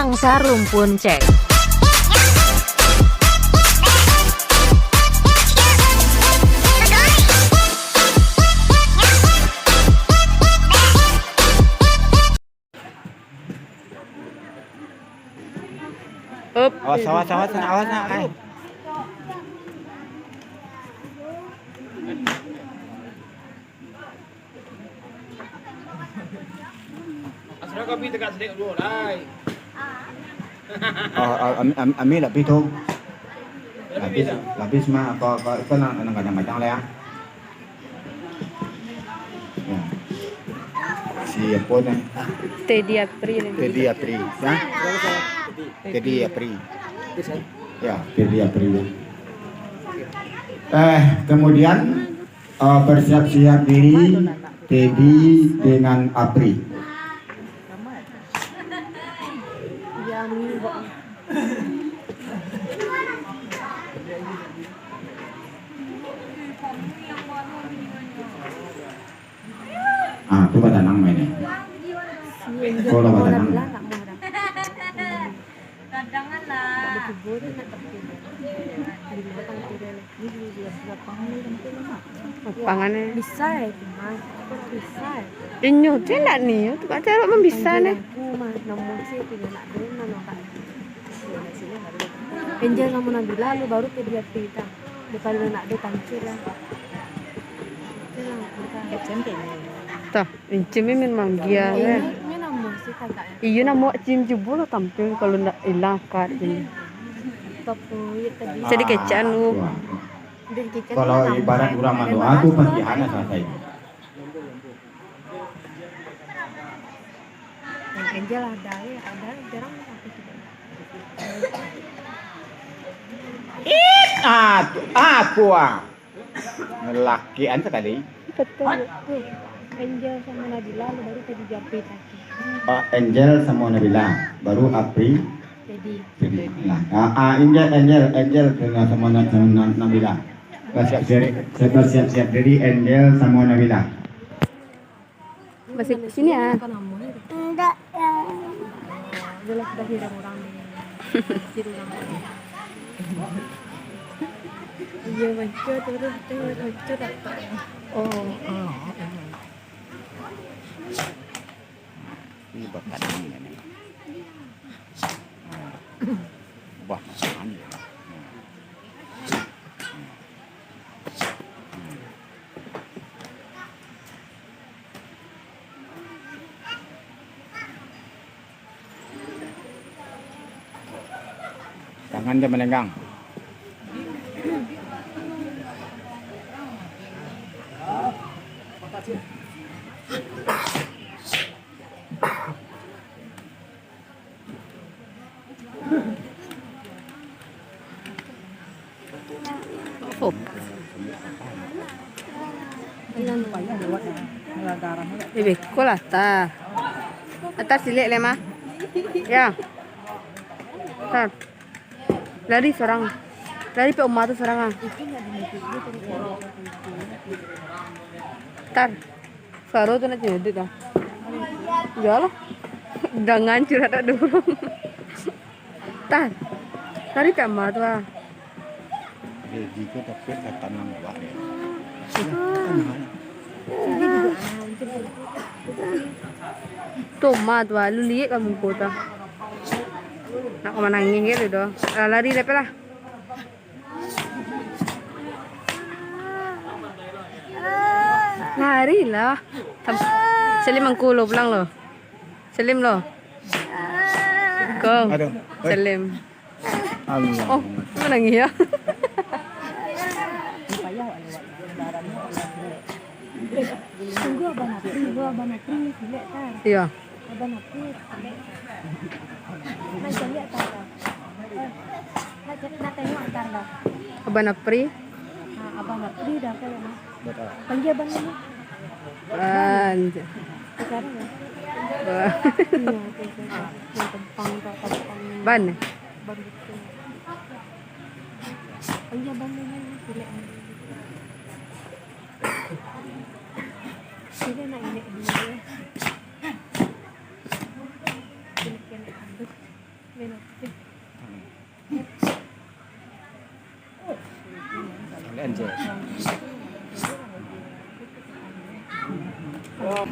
Gang Sarumpun cek. Up. Awas, awas, awas, awas, awas. Asal kami dekat sedek dulu, lai. Ami lebih tu. Lebih semua kau itu nang kadang-kadang lah ya. Siapa ni? Teddy Apri. Teddy Apri, ya? Teddy Apri. Ya, Teddy Apri. Kemudian bersiap-siap diri Teddy dengan Apri. Tu pada nang main ni. Kalau pada nang. Cadangan lah. Pangannya Bisa ya, cuma bisa. inyo tidak nih, tu kan cara membisa nih. Namun sih tidak nak dulu nanokan. Angel sama Nabila lalu baru ke dia kita. Depan nak ada tancil lah. Tah, incim memang dia kan. Ini namun sih kakaknya. Iyo na mau cim jebul tampil kalau nak hilang kad ini. Tapi tadi. Jadi kecaan lu. Kalau ibarat orang Mandoa tu pasti hanya selesai. Angel ada jarang sampai kita. Aku lelaki anta tadi. Betul. Tuh. Angel sama Nabila lalu baru ke dia kita. Angel sama Nabila, baru Apri. Jadi. Nah, Angel dengan sama Nabila. Siap-siap diri Angel sama Nabila. Masih sini ya. Enggak ya. Jelas sudah hilang orang nih. Jadi orang. Iya macam terus macam tak. Oh. Ini bakat ini. Wah, ini. Tangan dia melenggang. Oh. Ibe, kola ta. Atas silik lemah. Ya. Tar. Lari seorang. Lari pe umma tu seorang. Tar. Saro tu nak jadi dah. Jalan. Jangan curhat ada dorong. Tar. Lari pe umma tu ah. Jika tapi tanam buah ya. Tuh mah tuh lu lihat kamu kota. Nak kau menangis gitu doh. Lari lepas lah. Lari lah. Selim mangkulo pulang lo. Selim lo. Kau. Selim. Allah. Oh, menangis ya. Tunggu abang Apri, lihat kan. Iya. Abang Apri, macam lihat tak? Nak tengok tak dah? Abang Apri. Abang Apri dah apa ya mas? Panggil abang ini. Anjir. Sekarang ya? Wah. Yang tempang. Ban. Ban betul. Panggil abang ini, lihat. Sila nak ini dulu. Sila nak Lah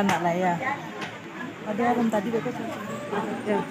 nak lah ya. Ada orang tadi betul. Ya.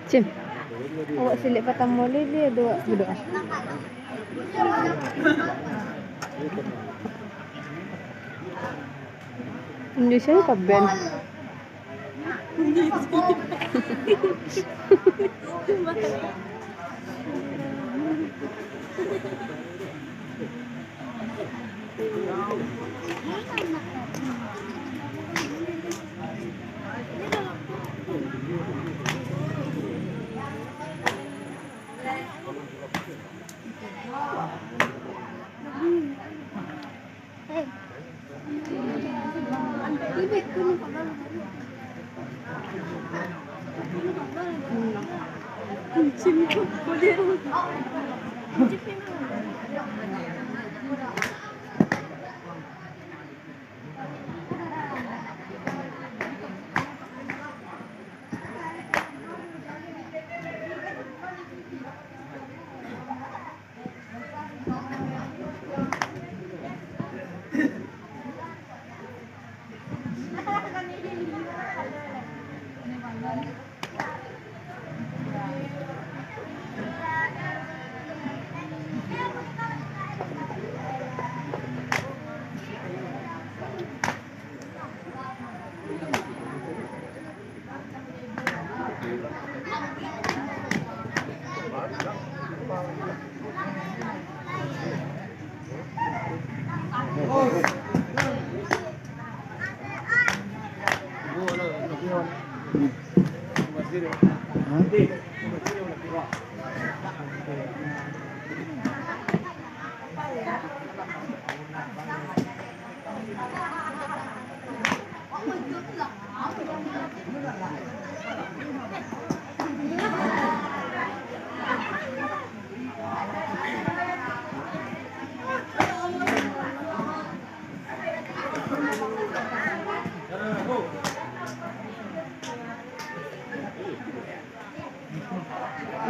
Cim, awak silik patang mole dia doa berdoa. Indonesia apa band?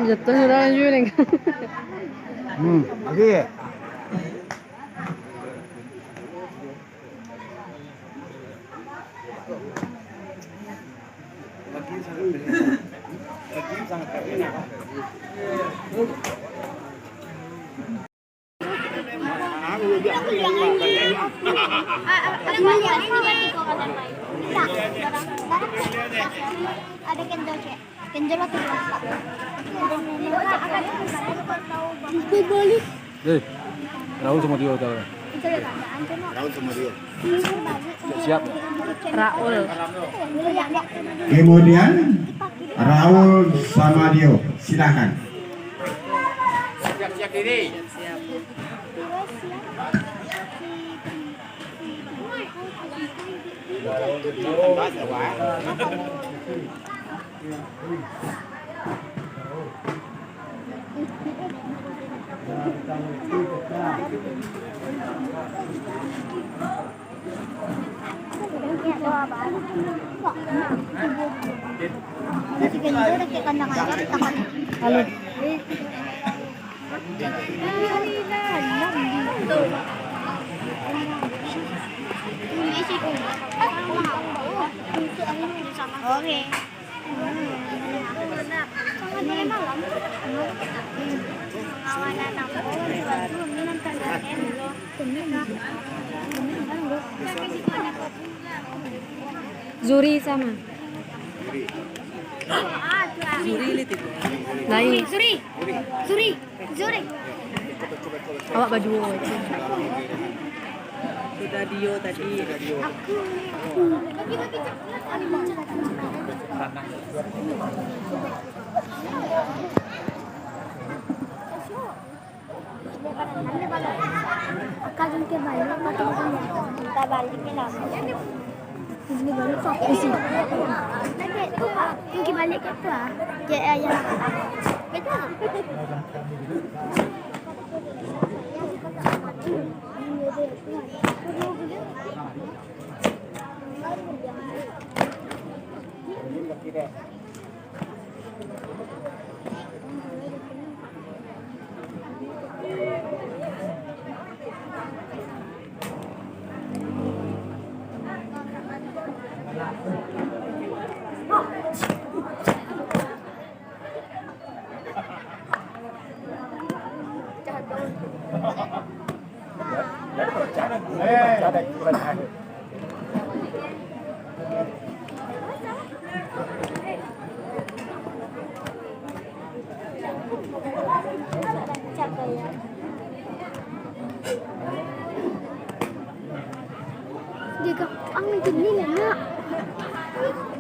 Jatuhnya udah lanjut nih. Lagi ya? Ada kendor cek. Kendor atau apa? Balik. Raul sama Tio tahu. Raul sama dia. Siap. Raul. Kemudian Raul sama Dio, silakan. Siap diri. Si kendor kayak kandang-kandang takut. Halo. Oke. Sangat malam. kawanan aku baru nonton Zuri sama. Lain. Zuri. Awak baju. Sudah Dio tadi. Kalian ke balik pakai kita balikin lama. Ini balik pakai isi. Nanti itu Pak, mungkin balik ke apa? Ya ya. Betul. Jika ang nagiging na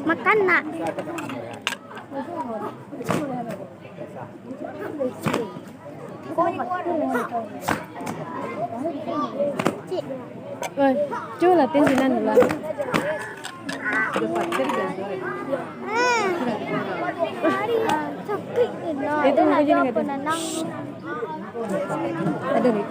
makan na. Chị Ơi, chú là tên gì năn là? sakit na. Ito mo Talaga ganyan po na nang Ada nih.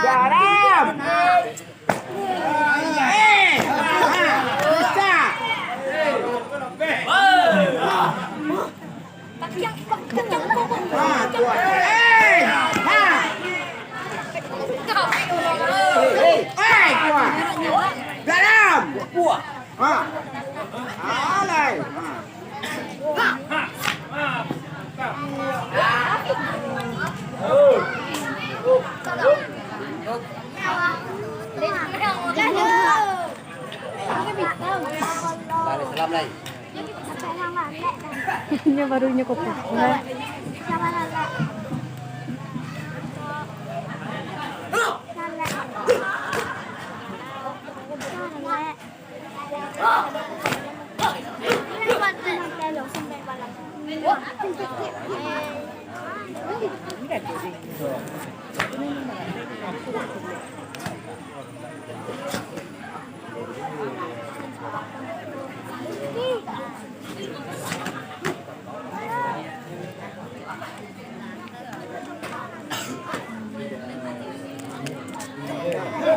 Garam. Garam. Alay. Salam lagi. Nya barunya kok. Nah,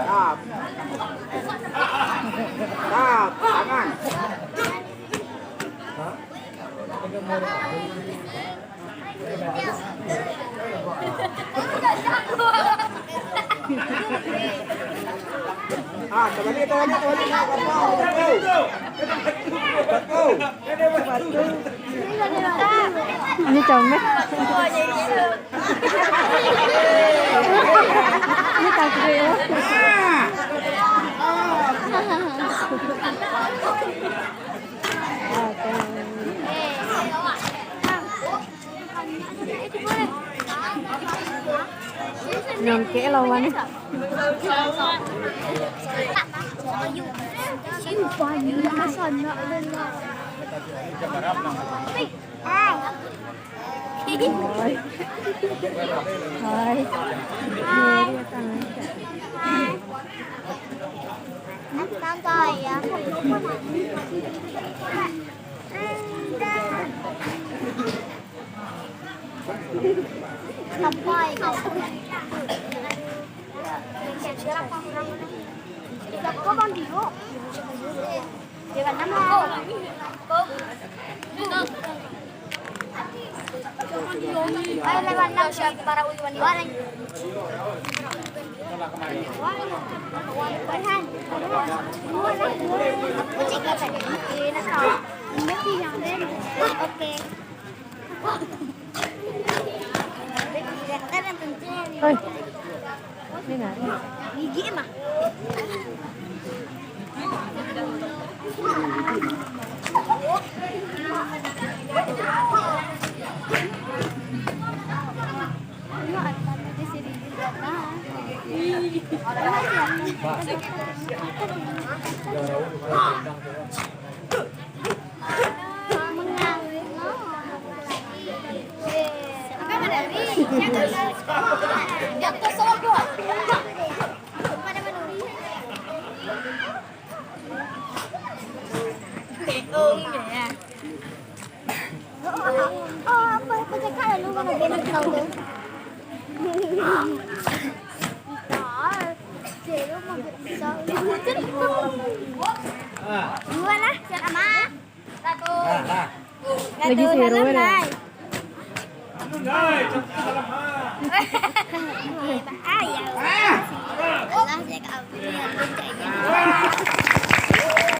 Tap. Tap, tangan. Kembali. ini comel. Ini takut ya. Nyongke lawannya. Hai. santai ya. Sampai có con gì không? Chị bạn nắm không? Ayo lewat lang siya para uiwan-iwan. Warhan. Kucing ka tadi. Nak tahu. Ini yang den. Oke. Kan yang penting. Oi. Ini nari. Gigi emang. Dua lah, sama. Satu. Lagi seru ya. Allah, saya keambil.